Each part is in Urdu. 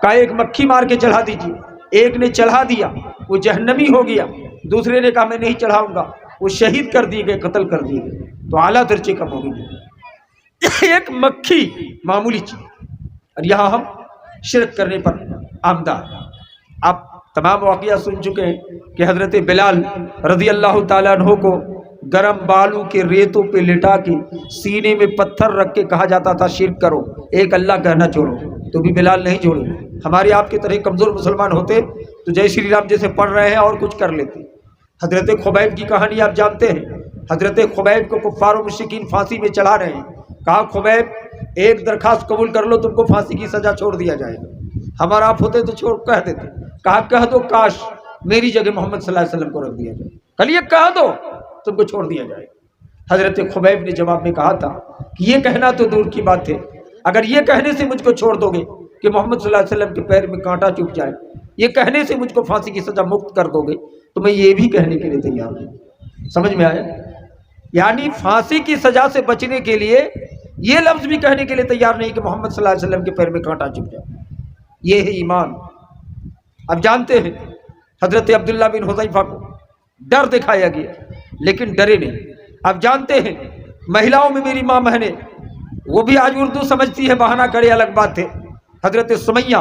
کہا ایک مکھی مار کے چڑھا دیجیے. ایک نے چڑھا دیا وہ جہنمی ہو گیا، دوسرے نے کہا میں نہیں چڑھاؤں گا، وہ شہید کر دیے گئے، قتل کر دیے گئے. تو اعلیٰ درجے کا مومن ایک مکھی معمولی چیز. اور یہاں ہم شرک کرنے پر آمدہ ہیں. آپ تمام واقعہ سن چکے ہیں کہ حضرت بلال رضی اللہ تعالیٰ عنہ کو گرم بالوں کے ریتوں پہ لٹا کے سینے میں پتھر رکھ کے کہا جاتا تھا شرک کرو، ایک اللہ کہنا چھوڑو. تو بھی بلال نہیں چھوڑے. ہمارے آپ کے طرح کمزور مسلمان ہوتے تو جے شری رام جیسے پڑھ رہے ہیں اور کچھ کر لیتے. حضرت خبیب کی کہانی آپ جانتے ہیں. حضرت خبیب کو کفار و مشرکین پھانسی میں چڑھا رہے ہیں. کہا خبیب ایک درخواست قبول کر لو، تم کو پھانسی کی سزا چھوڑ دیا جائے گا. ہمارا آپ ہوتے تو چھوڑ کہہ دیتے. کہا کہہ دو کاش میری جگہ محمد صلی اللہ علیہ وسلم کو رکھ دیا جائے. کل یہ کہہ دو تم کو چھوڑ دیا جائے. حضرت خبیب نے جواب میں کہا تھا کہ یہ کہنا تو دور کی بات ہے، اگر یہ کہنے سے مجھ کو چھوڑ دو گے کہ محمد صلی اللہ علیہ وسلم کے پیر میں کانٹا چبھ جائے، یہ کہنے سے مجھ کو پھانسی کی سزا مفت کر دو گے، تو میں یہ بھی کہنے کے لیے تیار ہوں. سمجھ میں آیا؟ یعنی پھانسی کی سزا سے بچنے کے لیے یہ لفظ بھی کہنے کے لیے تیار نہیں کہ محمد صلی اللہ علیہ وسلم کے پیر میں کانٹا چبھ جائے. یہ ہے ایمان. اب جانتے ہیں حضرت عبداللہ بن حذیفہ کو ڈر دکھایا گیا لیکن ڈرے نہیں. اب جانتے ہیں مہیلاؤں میں میری ماں بہنیں وہ بھی آج اردو سمجھتی ہے، بہانہ کرے الگ بات ہے. حضرت سمیہ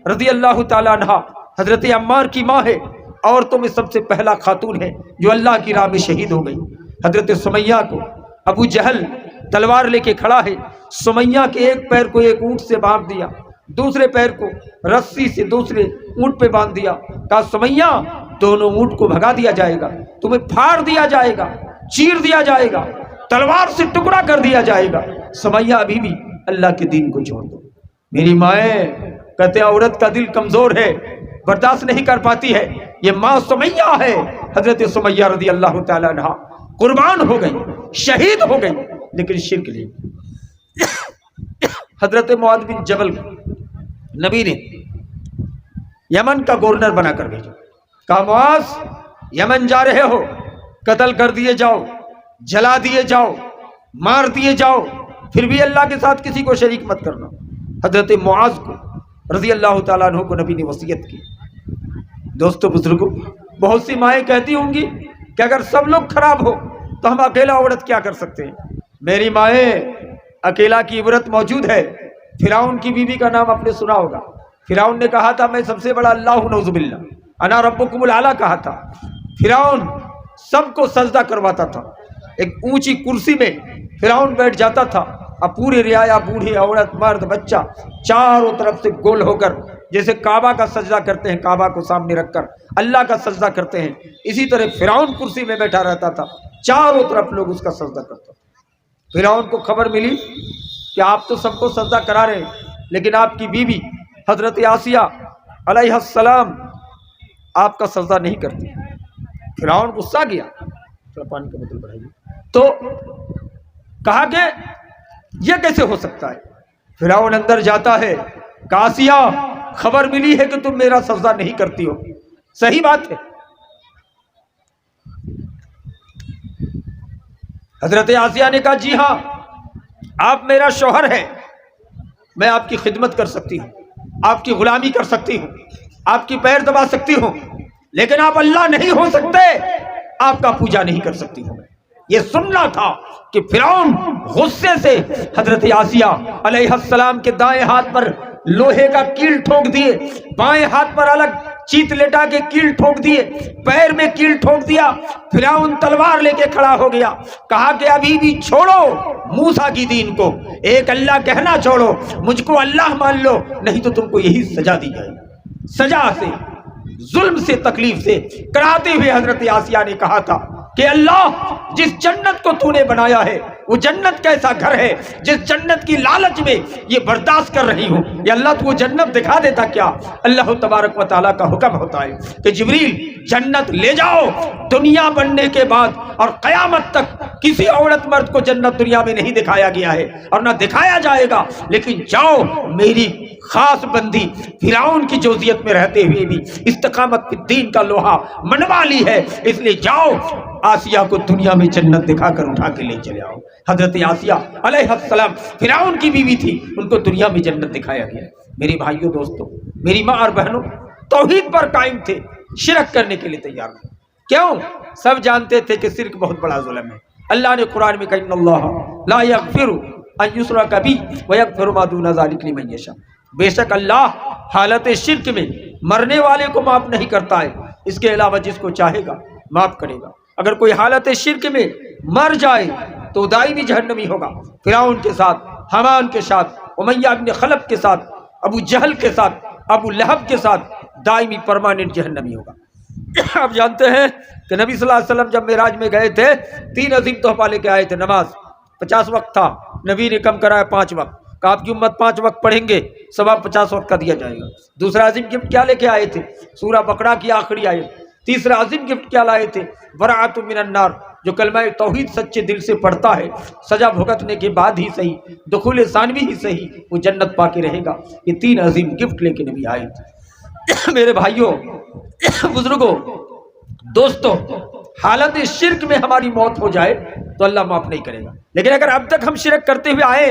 رضی اللہ تعالیٰ عنہ حضرت عمار کی ماں ہے، عورتوں میں سب سے پہلا خاتون ہے جو اللہ کی راہ میں شہید ہو گئی. حضرت سمیہ کو ابو جہل تلوار لے کے کھڑا ہے. سمیہ کے ایک پیر کو ایک اونٹ سے باندھ دیا، دوسرے پیر کو رسی سے دوسرے اونٹ پہ باندھ دیا. کہا سمیہ دونوں اونٹ کو بھگا دیا جائے گا، تمہیں پھاڑ دیا جائے گا، چیر دیا جائے گا، تلوار سے ٹکڑا کر دیا جائے گا. سمیہ ابھی بھی اللہ کے دین کو چھوڑ دو. میری مائیں کہتے ہیں عورت کا دل کمزور ہے، برداشت نہیں کر پاتی ہے. یہ ماں سمیہ ہے. حضرت سمیہ رضی اللہ تعالیٰ عنہ قربان ہو گئی، شہید ہو گئی، لیکن شرک نہیں. حضرت معاذ بن جبل نبی نے یمن کا گورنر بنا کر بھیجا. کہا معاذ یمن جا رہے ہو، قتل کر دیے جاؤ، جلا دیے جاؤ، مار دیے جاؤ، پھر بھی اللہ کے ساتھ کسی کو شریک مت کرنا. حضرت معاذ کو رضی اللہ تعالیٰ عنہ کو نبی نے وصیت کی. دوستو بزرگوں، بہت سی مائیں کہتی ہوں گی کہ اگر سب لوگ خراب ہو تو ہم اکیلا عورت کیا کر سکتے ہیں. میری مائیں اکیلا کی عبرت موجود ہے. فرعون کی بیوی کا نام آپ نے سنا ہوگا. فرعون نے کہا تھا میں سب سے بڑا اللہ ہوں، نعوذ باللہ، انا ربکم الاعلیٰ کہا تھا. فرعون سب کو سجدہ کرواتا تھا. ایک اونچی کرسی میں فرعون بیٹھ جاتا تھا، اب پورے رعایا بوڑھے عورت مرد بچہ چاروں طرف سے گول ہو کر جیسے کعبہ کا سجدہ کرتے ہیں، کعبہ کو سامنے رکھ کر اللہ کا سجدہ کرتے ہیں، اسی طرح فرعون کرسی میں بیٹھا رہتا تھا، چاروں طرف لوگ اس کا سجدہ کرتے. فرعون کو خبر ملی کہ آپ تو سب کو سجدہ کرا رہے ہیں لیکن آپ کی بیوی حضرت آسیہ علیہ السلام آپ کا سجدہ نہیں کرتی. فرعون غصہ گیا، پانی کا بوتل بڑھائیے، تو کہا کہ یہ کیسے ہو سکتا ہے. فرعون اندر جاتا ہے کہ آسیہ خبر ملی ہے کہ تم میرا سجدہ نہیں کرتی ہو. صحیح بات ہے. حضرت آسیہ نے کہا جی ہاں آپ میرا شوہر ہے، میں آپ کی خدمت کر سکتی ہوں، آپ کی غلامی کر سکتی ہوں، آپ کی پیر دبا سکتی ہوں، لیکن آپ اللہ نہیں ہو سکتے، آپ کا پوجا نہیں کر سکتی ہوں. یہ سننا تھا کہ فرعون غصے سے حضرت آسیہ علیہ السلام کے دائیں ہاتھ پر لوہے کا کیل ٹھوک دیے، بائیں ہاتھ پر الگ چیت لٹا کے کیل ٹھوک دیے، پیر میں کیل ٹھوک دیا. فرعون تلوار لے کے کھڑا ہو گیا. کہا کہ ابھی بھی چھوڑو موسیٰ کی دین کو، ایک اللہ کہنا چھوڑو، مجھ کو اللہ مان لو، نہیں تو تم کو یہی سزا دی جائے. سزا سے، ظلم سے، تکلیف سے کراتے ہوئے حضرت آسیہ نے کہا تھا کہ اللہ جس جنت کو تو نے بنایا ہے وہ جنت کیسا گھر ہے، جس جنت کی لالچ میں یہ برداشت کر رہی ہوں، یا اللہ تو وہ جنت دکھا دیتا کیا. اللہ تبارک و تعالیٰ کا حکم ہوتا ہے کہ جبریل جنت لے جاؤ. دنیا بننے کے بعد اور قیامت تک کسی عورت مرد کو جنت دنیا میں نہیں دکھایا گیا ہے اور نہ دکھایا جائے گا، لیکن جاؤ میری خاص بندی فرعون کی جوزیت میں رہتے ہوئے بھی استقامت فی الدین کا لوہا منوا لی ہے، اس لیے جاؤ آسیہ کو دنیا میں جنت دکھا کر اٹھا کے لے چلے آؤ. حضرت آسیہ علیہ السلام فرعون کی بیوی تھی، ان کو دنیا میں جنت دکھایا گیا. میری بھائیوں دوستوں، میری ماں اور بہنوں توحید پر قائم تھے، شرک کرنے کے لیے تیار نہیں۔ کیوں؟ سب جانتے تھے کہ شرک بہت بڑا ظلم ہے۔ اللہ نے قرآن میں کہا ان اللہ لا یغفر ان یشرک بہ ویغفر ما دون ذلک لمن یشاء، بے شک اللہ حالت شرک میں مرنے والے کو معاف نہیں کرتا ہے، اس کے علاوہ جس کو چاہے گا معاف کرے گا۔ اگر کوئی حالت شرک میں مر جائے تو دائمی جہنمی ہوگا۔ فرعون کے ساتھ، حامان کے ساتھ، امیہ بن خلف کے ساتھ، ابو جہل کے ساتھ، ابو لہب کے ساتھ دائمی پرماننٹ جہنمی ہوگا۔ آپ جانتے ہیں کہ نبی صلی اللہ علیہ وسلم جب معراج میں گئے تھے 3 عظیم تحفہ لے کے آئے تھے۔ نماز 50 وقت تھا، نبی نے کم کرایا 5 وقت، کہ آپ کی امت 5 وقت پڑھیں گے، ثواب 50 وقت کا دیا جائے گا۔ دوسرا عظیم گفٹ کیا لے کے آئے تھے؟ سورہ بقرہ کی آخری آیت۔ تیسرا عظیم گفٹ کیا لائے تھے؟ براۃ من النار، جو کلمہ توحید سچے دل سے پڑھتا ہے، سزا بھگتنے کے بعد ہی صحیح، دخول ثانوی ہی صحیح، وہ جنت پا کے رہے گا۔ یہ 3 عظیم گفٹ لے کے نبی آئے تھے۔ میرے بھائیوں، بزرگوں، دوستوں، حالت شرک میں ہماری موت ہو جائے تو اللہ معاف نہیں کرے گا۔ لیکن اگر اب تک ہم شرک کرتے ہوئے آئے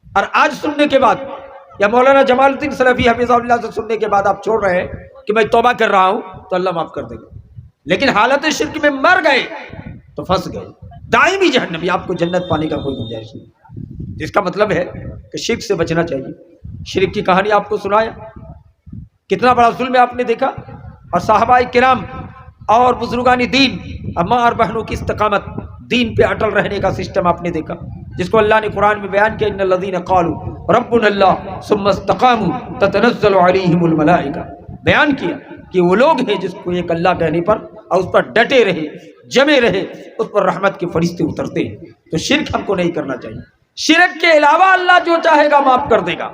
اور آج سننے کے بعد، یا مولانا جمال الدین سلفی حفظہ اللہ سے سننے کے بعد آپ چھوڑ رہے ہیں کہ میں توبہ کر رہا ہوں، تو اللہ معاف کر دے گا۔ لیکن حالت شرک میں مر گئے تو پھنس گئے، دائمی جہنمی، آپ کو جنت پانے کا کوئی گنجائش نہیں۔ جس کا مطلب ہے کہ شرک سے بچنا چاہیے۔ شرک کی کہانی آپ کو سنایا، کتنا بڑا ظلم ہے آپ نے دیکھا، اور صحابہ کرام اور بزرگان دین، ماں اور بہنوں کی استقامت، دین پہ اٹل رہنے کا سسٹم آپ نے دیکھا، جس کو اللہ نے قرآن میں بیان کیا، ان الذین قالوا ربنا اللہ ثم استقاموا تتنزل علیہم الملائکہ، بیان کیا کہ وہ لوگ ہیں جس کو ایک اللہ کہنے پر اور اس پر ڈٹے رہے، جمے رہے، اس پر رحمت کے فرشتے اترتے ہیں۔ تو شرک ہم کو نہیں کرنا چاہیے۔ شرک کے علاوہ اللہ جو چاہے گا معاف کر دے گا،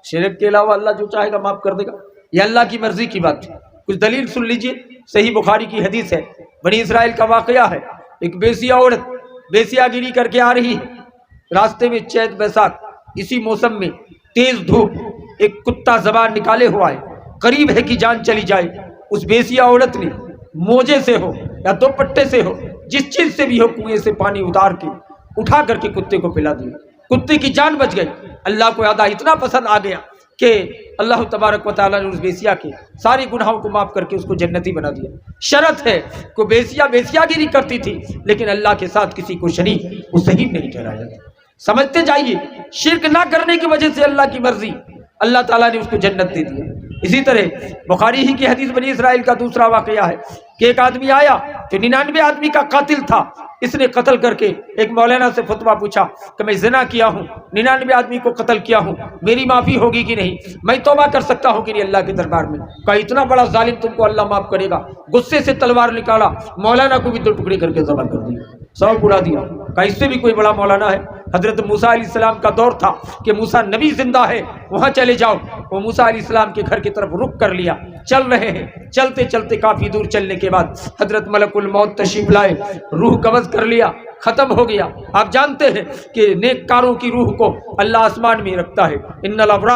شرک کے علاوہ اللہ جو چاہے گا معاف کر دے گا، یہ اللہ کی مرضی کی بات ہے۔ کچھ دلیل سن لیجئے، صحیح بخاری کی حدیث ہے، بنی اسرائیل کا واقعہ ہے۔ ایک بیسیا عورت بیسیا گیری کر کے آ رہی ہے، راستے میں چیت بیساکھ، اسی موسم میں تیز دھوپ، ایک کتا زبان نکالے ہوا ہے، قریب ہے کہ جان چلی جائے۔ اس بیسیا عورت نے موجے سے ہو یا دوپٹے سے ہو، جس چیز سے بھی ہو، کنویں سے پانی اتار کے اٹھا کر کے کتے کو پلا دیا، کتے کی جان بچ گئی۔ اللہ کو ادا اتنا پسند آ گیا کہ اللہ تبارک و تعالیٰ نے اس بیسیا کے سارے گناہوں کو معاف کر کے اس کو جنتی بنا دیا۔ شرط ہے کہ بیسیا گیری کرتی تھی، لیکن اللہ کے ساتھ کسی کو شریک وہ صحیح نہیں ٹھہرایا جاتا۔ سمجھتے جائیے، شرک نہ کرنے کی وجہ سے اللہ کی مرضی، اللہ تعالیٰ نے اس کو جنت دے دیا۔ اسی طرح بخاری ہی کی حدیث بنی اسرائیل کا دوسرا واقعہ ہے کہ ایک آدمی آیا جو 99 آدمی کا قاتل تھا، اس نے قتل کر کے ایک مولانا سے فتویٰ پوچھا کہ میں زنا کیا ہوں، 99 آدمی کو قتل کیا ہوں، میری معافی ہوگی کہ نہیں، میں توبہ کر سکتا ہوں کہ نہیں اللہ کے دربار میں؟ کہا اتنا بڑا ظالم تم کو اللہ معاف کرے گا؟ غصے سے تلوار نکالا، مولانا کو بھی 2 ٹکڑے کر کے ذبح کر دیا، سب اڑا دیا۔ کہا اس سے بھی کوئی بڑا مولانا ہے؟ حضرت موسیٰ علیہ السلام کا دور تھا کہ موسیٰ نبی زندہ ہے، وہاں چلے جاؤ۔ وہ موسیٰ علیہ السلام کے گھر کی طرف رخ کر لیا، چل رہے ہیں، چلتے چلتے کافی دور چلنے کے بعد حضرت ملک الموت تشریف لائے، روح قبض کر لیا، ختم ہو گیا۔ آپ جانتے ہیں کہ نیک کاروں کی روح کو اللہ آسمان میں رکھتا ہے، ان الابرار